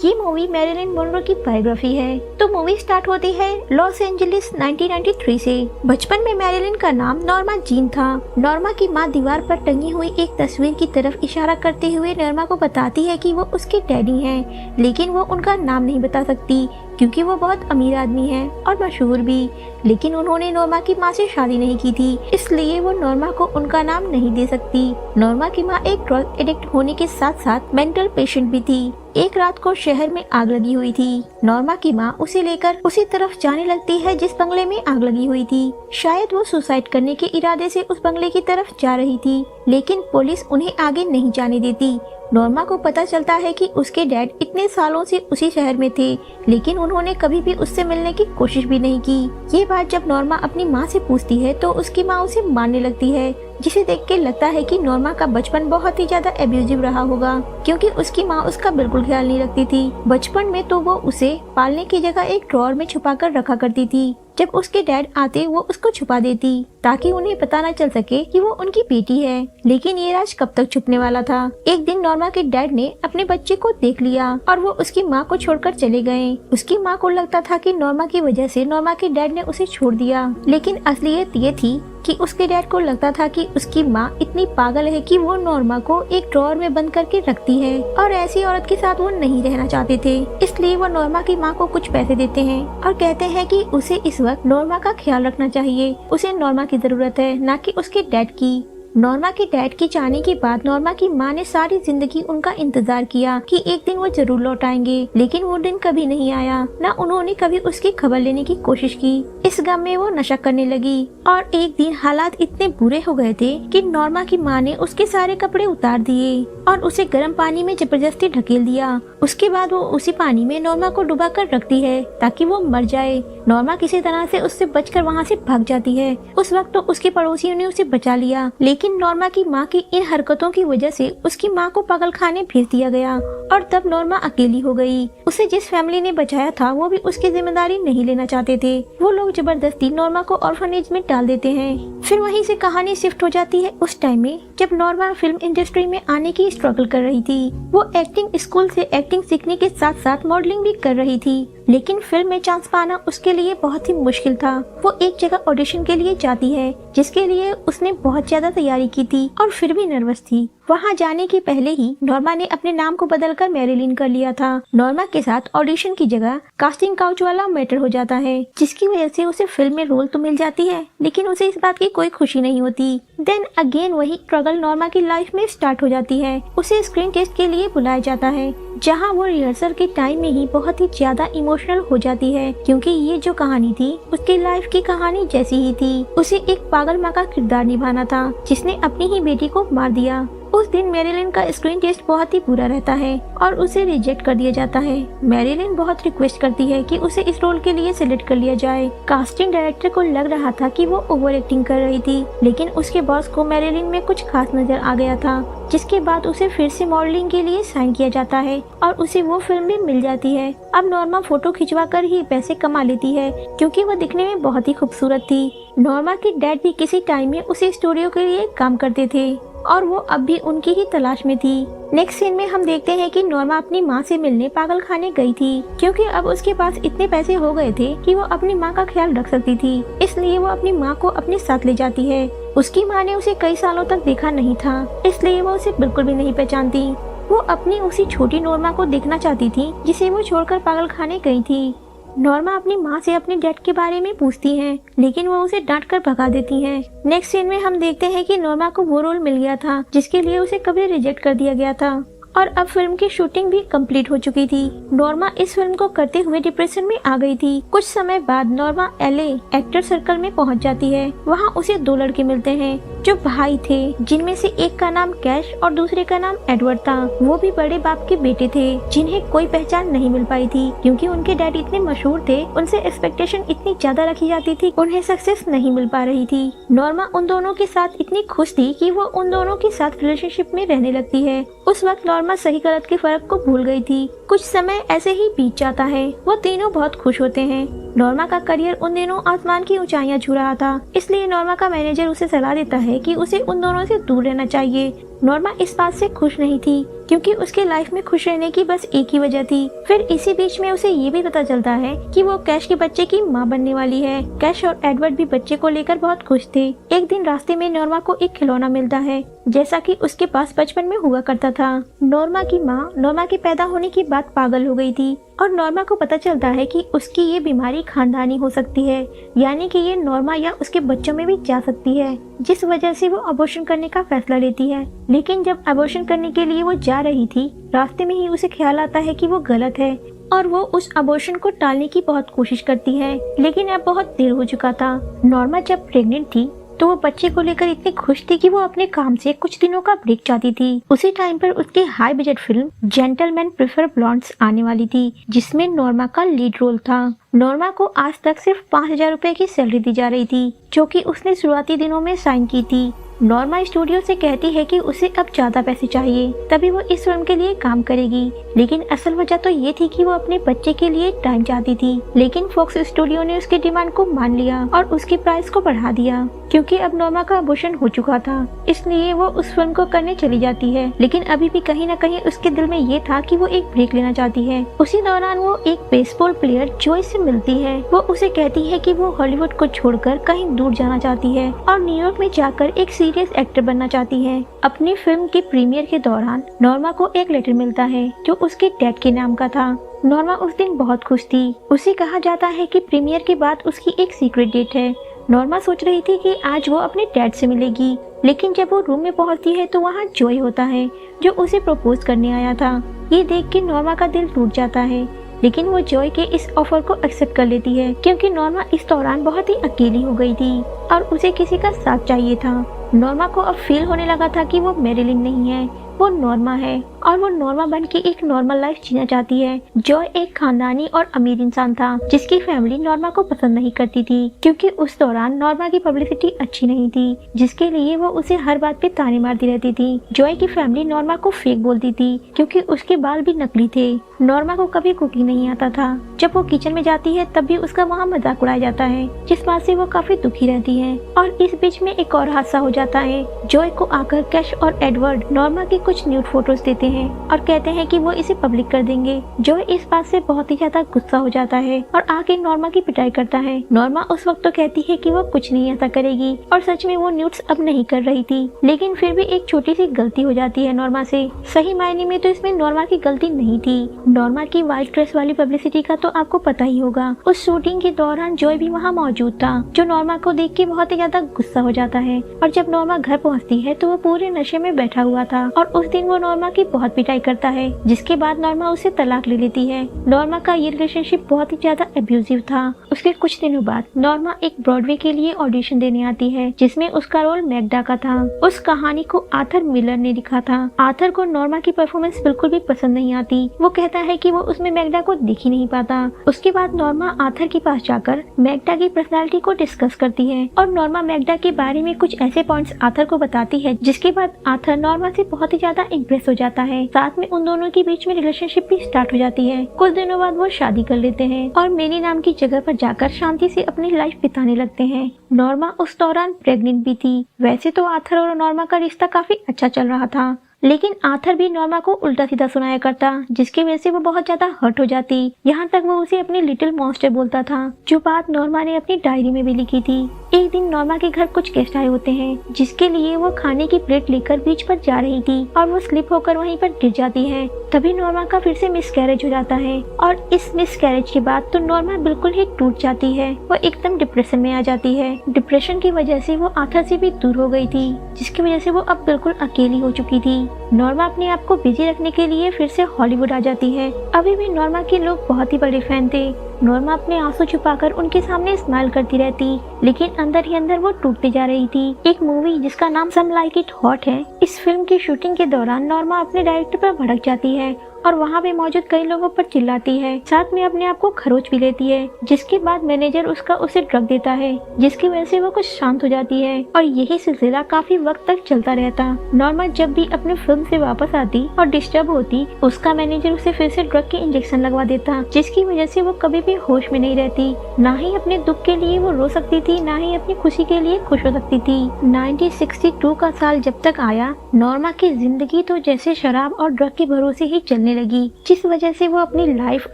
ये movie Marilyn Monro की biography है। तो मूवी स्टार्ट होती है लॉस एंजलिस 1993 से। बचपन में मैरिलिन का नाम नॉर्मा जीन था। नॉर्मा की माँ दीवार पर टंगी हुई एक तस्वीर की तरफ इशारा करते हुए नॉर्मा को बताती है कि वो उसके डैडी हैं, लेकिन वो उनका नाम नहीं बता सकती क्योंकि वो बहुत अमीर आदमी है और मशहूर भी। लेकिन उन्होंने नॉर्मा की माँ से शादी नहीं की थी, इसलिए वो नॉर्मा को उनका नाम नहीं दे सकती। नॉर्मा की माँ एक ड्रग एडिक्ट होने के साथ साथ मेंटल पेशेंट भी थी। एक रात को शहर में आग लगी हुई थी। नॉर्मा की माँ उसे लेकर उसी तरफ जाने लगती है जिस बंगले में आग लगी हुई थी। शायद वो सुसाइड करने के इरादे से उस बंगले की तरफ जा रही थी, लेकिन पुलिस उन्हें आगे नहीं जाने देती। नॉर्मा को पता चलता है कि उसके डैड इतने सालों से उसी शहर में थे, लेकिन उन्होंने कभी भी उससे मिलने की कोशिश भी नहीं की। ये बात जब नॉर्मा अपनी माँ से पूछती है तो उसकी माँ उसे मारने लगती है, जिसे देख के लगता है कि नॉर्मा का बचपन बहुत ही ज्यादा एब्यूजिव रहा होगा, क्योंकि उसकी माँ उसका बिल्कुल ख्याल नहीं रखती थी। बचपन में तो वो उसे पालने की जगह एक ड्रॉअर में छुपा कर रखा करती थी। जब उसके डैड आते वो उसको छुपा देती ताकि उन्हें पता न चल सके कि वो उनकी बेटी है। लेकिन ये राज कब तक छुपने वाला था। एक दिन नॉर्मा के डैड ने अपने बच्चे को देख लिया और वो उसकी माँ को छोड़कर चले गए। उसकी माँ को लगता था कि नॉर्मा की वजह से नॉर्मा के डैड ने उसे छोड़ दिया, लेकिन असलियत ये थी कि उसके डैड को लगता था कि उसकी माँ इतनी पागल है कि वो नॉर्मा को एक ड्रॉअर में बंद करके रखती है और ऐसी औरत के साथ वो नहीं रहना चाहते थे। इसलिए वो नॉर्मा की माँ को कुछ पैसे देते हैं और कहते हैं कि उसे इस वक्त नॉर्मा का ख्याल रखना चाहिए। उसे नॉर्मा की जरूरत है, ना कि उसके डैड की। नॉर्मा के डैड के जाने के बाद नॉर्मा की माँ ने सारी जिंदगी उनका इंतजार किया कि एक दिन वो जरूर लौट आएंगे, लेकिन वो दिन कभी नहीं आया। न उन्होंने कभी उसकी खबर लेने की कोशिश की। इस गम में वो नशा करने लगी और एक दिन हालात इतने बुरे हो गए थे कि नॉर्मा की माँ ने उसके सारे कपड़े उतार दिए और उसे गर्म पानी में जबरदस्ती ढकेल दिया। उसके बाद वो उसी पानी में नॉर्मा को डुबा कर रखती है ताकि वो मर जाए। नॉर्मा किसी तरह से उससे बचकर वहाँ से भाग जाती है। उस वक्त तो उसके पड़ोसियों ने उसे बचा लिया, लेकिन नॉर्मा की माँ की इन हरकतों की वजह से उसकी माँ को पागल खाने भेज दिया गया और तब नॉर्मा अकेली हो गई। उसे जिस फैमिली ने बचाया था वो भी उसकी जिम्मेदारी नहीं लेना चाहते थे। वो लोग जबरदस्ती नॉर्मा को ऑर्फनेज में डाल देते हैं। फिर वहीं से कहानी शिफ्ट हो जाती है उस टाइम में जब नॉर्मा फिल्म इंडस्ट्री में आने की स्ट्रगल कर रही थी। वो एक्टिंग स्कूल से एक्टिंग सीखने के साथ साथ मॉडलिंग भी कर रही थी, लेकिन फिल्म में चांस पाना उसके लिए बहुत ही मुश्किल था। वो एक जगह ऑडिशन के लिए जाती है जिसके लिए उसने बहुत ज्यादा तैयारी की थी और फिर भी नर्वस थी। वहाँ जाने के पहले ही नॉर्मा ने अपने नाम को बदलकर मैरिलिन कर लिया था। नॉर्मा के साथ ऑडिशन की जगह कास्टिंग काउच वाला मैटर हो जाता है, जिसकी वजह से उसे फिल्म में रोल तो मिल जाती है, लेकिन उसे इस बात की कोई खुशी नहीं होती। देन अगेन वही स्ट्रगल नॉर्मा की लाइफ में स्टार्ट हो जाती है। उसे स्क्रीन टेस्ट के लिए बुलाया जाता है, जहाँ वो रिहर्सल के टाइम में ही बहुत ही ज्यादा इमोशनल हो जाती है, क्योंकि ये जो कहानी थी उसकी लाइफ की कहानी जैसी ही थी। उसे एक पागल माँ का किरदार निभाना था जिसने अपनी ही बेटी को मार दिया। उस दिन मैरिलिन का स्क्रीन टेस्ट बहुत ही बुरा रहता है और उसे रिजेक्ट कर दिया जाता है। मैरिलिन बहुत रिक्वेस्ट करती है कि उसे इस रोल के लिए सिलेक्ट कर लिया जाए। कास्टिंग डायरेक्टर को लग रहा था कि वो ओवर एक्टिंग कर रही थी, लेकिन उसके बॉस को मैरिलिन में कुछ खास नजर आ गया था, जिसके बाद उसे फिर से मॉडलिंग के लिए साइन किया जाता है और उसे वो फिल्म भी मिल जाती है। अब नॉर्मा फोटो खिंचवा कर ही पैसे कमा लेती है, क्योंकि वो दिखने में बहुत ही खूबसूरत थी। नॉर्मा के डैड भी किसी टाइम में उसे स्टूडियो के लिए काम करते थे और वो अब भी उनकी ही तलाश में थी। नेक्स्ट सीन में हम देखते हैं कि नॉर्मा अपनी माँ से मिलने पागल खाने गई थी, क्योंकि अब उसके पास इतने पैसे हो गए थे कि वो अपनी माँ का ख्याल रख सकती थी। इसलिए वो अपनी माँ को अपने साथ ले जाती है। उसकी माँ ने उसे कई सालों तक देखा नहीं था, इसलिए वो उसे बिल्कुल भी नहीं पहचानती। वो अपनी उसी छोटी नॉर्मा को देखना चाहती थी जिसे वो छोड़कर पागल खाने गई थी। नॉर्मा अपनी माँ से अपने डैड के बारे में पूछती है, लेकिन वो उसे डांट कर भगा देती है। नेक्स्ट सीन में हम देखते हैं कि नॉर्मा को वो रोल मिल गया था जिसके लिए उसे कभी रिजेक्ट कर दिया गया था और अब फिल्म की शूटिंग भी कंप्लीट हो चुकी थी। नॉर्मा इस फिल्म को करते हुए डिप्रेशन में आ गई थी। कुछ समय बाद नॉर्मा एलए एक्टर सर्कल में पहुंच जाती है। वहां उसे दो लड़के मिलते हैं जो भाई थे, जिनमें से एक का नाम कैश और दूसरे का नाम एडवर्ड था। वो भी बड़े बाप के बेटे थे, जिन्हें कोई पहचान नहीं मिल पाई थी, क्योंकि उनके डैड इतने मशहूर थे। उनसे एक्सपेक्टेशन इतनी ज्यादा रखी जाती थी, उन्हें सक्सेस नहीं मिल पा रही थी। नॉर्मा उन दोनों के साथ इतनी खुश थी कि वो उन दोनों के साथ रिलेशनशिप में रहने लगती है। उस वक्त नॉर्मा सही गलत के फर्क को भूल गई थी। कुछ समय ऐसे ही बीत जाता है। वो तीनों बहुत खुश होते हैं। नॉर्मा का करियर उन दिनों आसमान की ऊंचाइयां छू रहा था, इसलिए नॉर्मा का मैनेजर उसे सलाह देता है कि उसे उन दोनों से दूर रहना चाहिए। नॉर्मा इस बात से खुश नहीं थी क्योंकि उसके लाइफ में खुश रहने की बस एक ही वजह थी। फिर इसी बीच में उसे ये भी पता चलता है कि वो कैश के बच्चे की माँ बनने वाली है। कैश और एडवर्ड भी बच्चे को लेकर बहुत खुश थे। एक दिन रास्ते में नॉर्मा को एक खिलौना मिलता है जैसा कि उसके पास बचपन में हुआ करता था। नॉर्मा की माँ नॉर्मा के पैदा होने की बात पागल हो गई थी और नॉर्मा को पता चलता है कि उसकी ये बीमारी खानदानी हो सकती है, यानी कि ये नॉर्मा या उसके बच्चों में भी जा सकती है, जिस वजह से वो अबॉर्शन करने का फैसला लेती है। लेकिन जब अबॉर्शन करने के लिए वो जा रही थी, रास्ते में ही उसे ख्याल आता है कि वो गलत है और वो उस अबॉर्शन को टालने की बहुत कोशिश करती है, लेकिन अब बहुत देर हो चुका था। नॉर्मा जब प्रेग्नेंट थी तो वो बच्चे को लेकर इतनी खुश थी कि वो अपने काम से कुछ दिनों का ब्रेक चाहती थी। उसी टाइम पर उसकी high budget film Gentlemen Prefer Blondes आने वाली थी, जिसमें नॉर्मा का लीड रोल था। नॉर्मा को आज तक सिर्फ 5,000 रुपए की सैलरी दी जा रही थी, जो कि उसने शुरुआती दिनों में साइन की थी। नॉर्मा स्टूडियो से कहती है कि उसे अब ज्यादा पैसे चाहिए, तभी वो इस फिल्म के लिए काम करेगी। लेकिन असल वजह तो ये थी कि वो अपने बच्चे के लिए टाइम चाहती थी। लेकिन फॉक्स स्टूडियो ने उसकी डिमांड को मान लिया और उसकी प्राइस को बढ़ा दिया, क्योंकि अब नॉर्मा का अबॉर्शन हो चुका था। इसलिए वो उस फिल्म को करने चली जाती है, लेकिन अभी भी कहीं न कहीं उसके दिल में ये था कि वो एक ब्रेक लेना चाहती है। उसी दौरान वो एक बेसबॉल प्लेयर जॉय से मिलती है। वो उसे कहती है कि वो हॉलीवुड को छोड़कर कहीं दूर जाना चाहती है और न्यूयॉर्क में जाकर एक सीरियस एक्टर बनना चाहती है। अपनी फिल्म के प्रीमियर के दौरान नॉर्मा को एक लेटर मिलता है जो उसके डैड के नाम का था। नॉर्मा उस दिन बहुत खुश थी। उसे कहा जाता है कि प्रीमियर के बाद उसकी एक सीक्रेट डेट है। नॉर्मा सोच रही थी कि आज वो अपने डैड से मिलेगी, लेकिन जब वो रूम में पहुंचती है तो वहाँ जॉय होता है जो उसे प्रपोज करने आया था। ये देख के नॉर्मा का दिल टूट जाता है, लेकिन वो जॉय के इस ऑफर को एक्सेप्ट कर लेती है, क्योंकि नॉर्मा इस दौरान बहुत ही अकेली हो गई थी और उसे किसी का साथ चाहिए था। नॉर्मा को अब फील होने लगा था कि वो मैरिलिन नहीं है, वो नॉर्मा है और वो नॉर्मा बन के एक नॉर्मल लाइफ जीना चाहती है। जॉय एक खानदानी और अमीर इंसान था जिसकी फैमिली नॉर्मा को पसंद नहीं करती थी, क्योंकि उस दौरान नॉर्मा की पब्लिसिटी अच्छी नहीं थी, जिसके लिए वो उसे हर बात पे ताने मारती रहती थी। जॉय की फैमिली नॉर्मा को फेक बोलती थी क्योंकि उसके बाल भी नकली थे। नॉर्मा को कभी कुकिंग नहीं आता था। जब वो किचन में जाती है तब भी उसका वहाँ मजाक उड़ाया जाता है, जिस बात से वो काफी दुखी रहती है। और इस बीच में एक और हादसा हो जाता है। जॉय को आकर कैश और एडवर्ड नॉर्मा की कुछ न्यूड फोटोज देते हैं और कहते हैं कि वो इसे पब्लिक कर देंगे। जॉय इस बात से बहुत ही ज्यादा गुस्सा हो जाता है और आके नॉर्मा की पिटाई करता है। नॉर्मा उस वक्त तो कहती है कि वो कुछ नहीं ऐसा करेगी और सच में वो न्यूड्स अब नहीं कर रही थी, लेकिन फिर भी एक छोटी सी गलती हो जाती है नॉर्मा से। सही मायने में तो इसमें नॉर्मा की गलती नहीं थी। नॉर्मा की व्हाइट ड्रेस वाली पब्लिसिटी का तो आपको पता ही होगा। उस शूटिंग के दौरान जॉय भी वहाँ मौजूद था, जो नॉर्मा को देख के बहुत ही ज्यादा गुस्सा हो जाता है। और जब नॉर्मा घर पहुँचती है तो वो पूरे नशे में बैठा हुआ था और उस दिन वो नॉर्मा की बहुत पिटाई करता है, जिसके बाद नॉर्मा उसे तलाक ले लेती है। नॉर्मा का ये रिलेशनशिप बहुत ही ज्यादा एब्यूजिव था। उसके कुछ दिनों बाद नॉर्मा एक ब्रॉडवे के लिए ऑडिशन देने आती है, जिसमें उसका रोल मैग्डा का था। उस कहानी को आर्थर मिलर ने लिखा था। आर्थर को नॉर्मा की परफॉर्मेंस बिल्कुल भी पसंद नहीं आती। वो कहता है कि वो उसमें मैग्डा को देख ही नहीं पाता। उसके बाद नॉर्मा आर्थर के पास जाकर मैग्डा की पर्सनालिटी को डिस्कस करती है और नॉर्मा मैग्डा के बारे में कुछ ऐसे पॉइंट्स आर्थर को बताती है, जिसके बाद आर्थर नॉर्मा से बहुत ही ज्यादा इम्प्रेस हो जाता है। साथ में उन दोनों के बीच में रिलेशनशिप भी स्टार्ट हो जाती है। कुछ दिनों बाद वो शादी कर लेते हैं और मेरी नाम की जगह पर जाकर शांति से अपनी लाइफ बिताने लगते हैं। नॉर्मा उस दौरान प्रेग्नेंट भी थी। वैसे तो आर्थर और नॉर्मा का रिश्ता काफी अच्छा चल रहा था, लेकिन आर्थर भी नॉर्मा को उल्टा सीधा सुनाया करता, जिसकी वजह से वो बहुत ज्यादा हर्ट हो जाती। यहाँ तक वो उसे अपनी लिटिल मॉन्स्टर बोलता था, जो बात नॉर्मा ने अपनी डायरी में भी लिखी थी। एक दिन नॉर्मा के घर कुछ गेस्ट आए होते हैं, जिसके लिए वो खाने की प्लेट लेकर बीच पर जा रही थी और वो स्लिप होकर वहीं पर गिर जाती है। तभी नॉर्मा का फिर से मिसकैरेज हो जाता है और इस मिसकैरेज के बाद तो नॉर्मा बिल्कुल ही टूट जाती है। वो एकदम डिप्रेशन में आ जाती है। डिप्रेशन की वजह से वो आर्थर से भी दूर हो गई थी, जिसकी वजह से वो अब बिल्कुल अकेली हो चुकी थी। नॉर्मा अपने आप को बिजी रखने के लिए फिर से हॉलीवुड आ जाती है। अभी भी नॉर्मा के लोग बहुत ही बड़े फैन थे। नॉर्मा अपने आंसू छुपाकर उनके सामने स्माइल करती रहती, लेकिन अंदर ही अंदर वो टूटती जा रही थी। एक मूवी जिसका नाम सम लाइक इट हॉट है, इस फिल्म की शूटिंग के दौरान नॉर्मा अपने डायरेक्टर पर भड़क जाती है और वहाँ पे मौजूद कई लोगों पर चिल्लाती है, साथ में अपने आप को खरोच भी लेती है। जिसके बाद मैनेजर उसे ड्रग देता है, जिसकी वजह से वो कुछ शांत हो जाती है और यही सिलसिला काफी वक्त तक चलता रहता। नॉर्मा जब भी अपने फिल्म से वापस आती और डिस्टर्ब होती, उसका मैनेजर उसे फिर से ड्रग के इंजेक्शन लगवा देता, जिसकी वजह से वो कभी भी होश में नहीं रहती। ना ही अपने दुख के लिए वो रो सकती थी, ना ही अपनी खुशी के लिए खुश हो सकती थी। 1962 का साल जब तक आया, नॉर्मा की जिंदगी तो जैसे शराब और ड्रग के भरोसे ही चलने लगी, जिस वजह से वो अपनी लाइफ,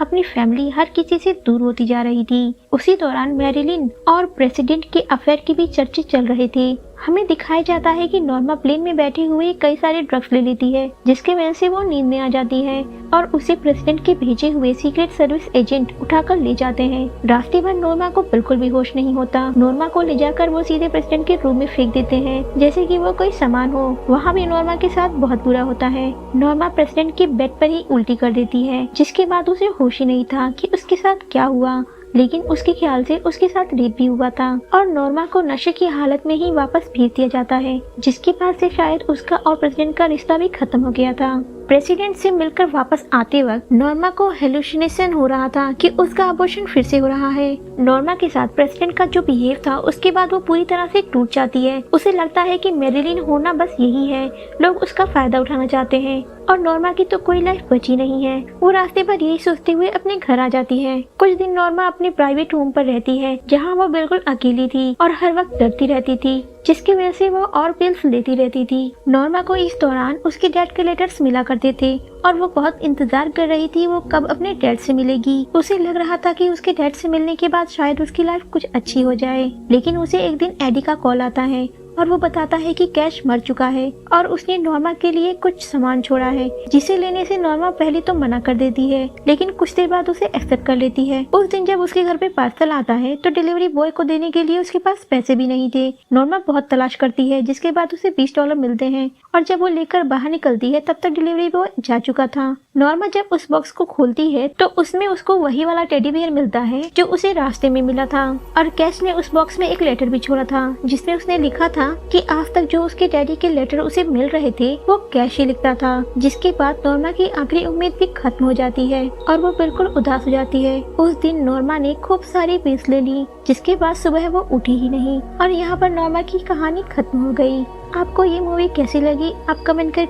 अपनी फैमिली, हर किसी से दूर होती जा रही थी। उसी दौरान मैरिलिन और प्रेसिडेंट के अफेयर के भी चर्चे चल रहे थे। हमें दिखाया जाता है कि नॉर्मा प्लेन में बैठे हुए कई सारे ड्रग्स ले लेती है, जिसके वजह से वो नींद में आ जाती है और उसे प्रेसिडेंट के भेजे हुए सीक्रेट सर्विस एजेंट उठाकर ले जाते हैं। रास्ते भर नॉर्मा को बिल्कुल भी होश नहीं होता। नॉर्मा को ले जाकर वो सीधे प्रेसिडेंट के रूम में फेंक देते हैं, जैसे कि वो कोई सामान हो। वहाँ भी नॉर्मा के साथ बहुत बुरा होता है। नॉर्मा प्रेसिडेंट के बेड पर ही उल्टी कर देती है, जिसके बाद उसे होश ही नहीं था कि उसके साथ क्या हुआ। लेकिन उसके ख्याल से उसके साथ रेप भी हुआ था और नॉर्मा को नशे की हालत में ही वापस भेज दिया जाता है, जिसके बाद से शायद उसका और प्रेसिडेंट का रिश्ता भी खत्म हो गया था। प्रेसिडेंट से मिलकर वापस आते वक्त नॉर्मा को हेलुसिनेशन हो रहा था कि उसका अबॉर्शन फिर से हो रहा है। नॉर्मा के साथ प्रेसिडेंट का जो बिहेव था, उसके बाद वो पूरी तरह से टूट जाती है। उसे लगता है कि मैरिलिन होना बस यही है, लोग उसका फायदा उठाना चाहते हैं और नॉर्मा की तो कोई लाइफ बची नहीं है। वो रास्ते पर यही सोचते हुए अपने घर आ जाती है। कुछ दिन नॉर्मा अपने प्राइवेट होम पर रहती है, जहाँ वो बिल्कुल अकेली थी और हर वक्त डरती रहती थी, जिसकी वजह से वो और पिल्स लेती रहती थी। नॉर्मा को इस दौरान उसके डैड के लेटर्स मिला करते थे और वो बहुत इंतजार कर रही थी वो कब अपने डैड से मिलेगी। उसे लग रहा था कि उसके डैड से मिलने के बाद शायद उसकी लाइफ कुछ अच्छी हो जाए। लेकिन उसे एक दिन एडी का कॉल आता है और वो बताता है कि कैश मर चुका है और उसने नॉर्मा के लिए कुछ सामान छोड़ा है, जिसे लेने से नॉर्मा पहले तो मना कर देती है, लेकिन कुछ देर बाद उसे एक्सेप्ट कर लेती है। उस दिन जब उसके घर पे पार्सल आता है तो डिलीवरी बॉय को देने के लिए उसके पास पैसे भी नहीं थे। नॉर्मा बहुत तलाश करती है, जिसके बाद उसे $20 मिलते हैं और जब वो लेकर बाहर निकलती है तब तक डिलीवरी बॉय जा चुका था। नॉर्मा जब उस बॉक्स को खोलती है तो उसमें उसको वही वाला टेडी बियर मिलता है जो उसे रास्ते में मिला था और कैश ने उस बॉक्स में एक लेटर भी छोड़ा था, जिसमें उसने लिखा था कि आज तक जो उसके डैडी के लेटर उसे मिल रहे थे वो कैश ही लिखता था। जिसके बाद नॉर्मा की आखिरी उम्मीद भी खत्म हो जाती है और वो बिल्कुल उदास हो जाती है। उस दिन नॉर्मा ने खूब सारी पिल्स ले ली, जिसके बाद सुबह वो उठी ही नहीं और यहाँ पर नॉर्मा की कहानी खत्म हो गई। आपको ये मूवी कैसी लगी आप कमेंट कर